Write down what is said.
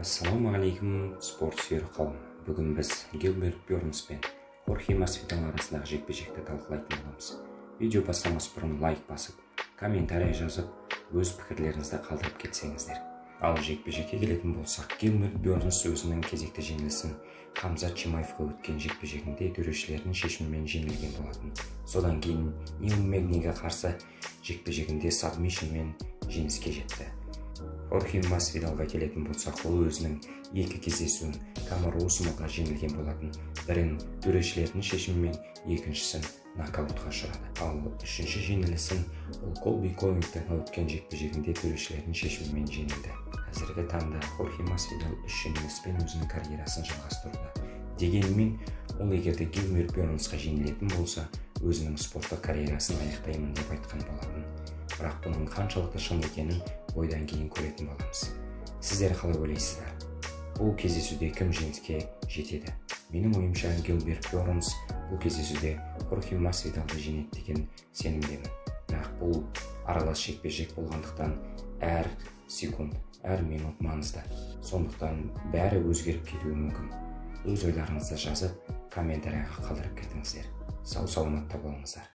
Ассалаумағалейкум, спорт сүйер қауым. Бүгін біз Гилберт Бёрнс пен Хорхе Масвидал арасындағы жекпе-жекті талқылайтын боламыз. Видео бастамас бұрын лайк басып, комментарий жазып, өз пікірлеріңізді қалдырып кетсеңіздер. Ал жекпе-жекке келетін болсақ, Гилберт Бёрнс өзінің кезекті жеңілісін Хамзат Чимаевқа өткен жекпе-жегінде төрешілердің шешімімен жеңілген болатын. Содан кейін Нил Мэгниге қарсы жекпе-жегінде сабмишнмен жеңіске жетті. Хорхе Масвидалға келетін болсақ, ол өзінің екі кездесуін Камару Усманға жеңілген болатын. Бірін төрешілердің шешімімен, екіншісін нокаутқа ұшырады. Ал үшінші жеңілісін ол Колби Ковингтонға өткен жекпе-жегінде төрешілердің шешімімен жеңілді. Қазіргі таңда Хорхе Масвидал үш жеңіліспен өзінің карьерасын жалғастыруда. Дегенмен, ол егерде Гилберт Бёрнсқа жеңілетін болса, өзінің спорттық карьерасын аяқтаймын деп айтқан болатын. Бірақ бұның қаншалықты шын екенін ойдан кейін көретін боламыз. Сіздер қалай ойлайсыздар? Бұл кездесуде кім жеңіске жетеді? Менің ойымша Гилберт Бёрнс бұл кездесуде Хорхе Масвидалды жеңеді деген сенімдемін. Бірақ бұл аралас жекпе-жек болғандықтан әр секунд, әр минут маңызды. Сондықтан бәрі өзгеріп кетуі мүмкін. Өз ойларыңызды жазып, комментарийға қалдырып кетіңіздер. Сау-саламатта болыңыздар.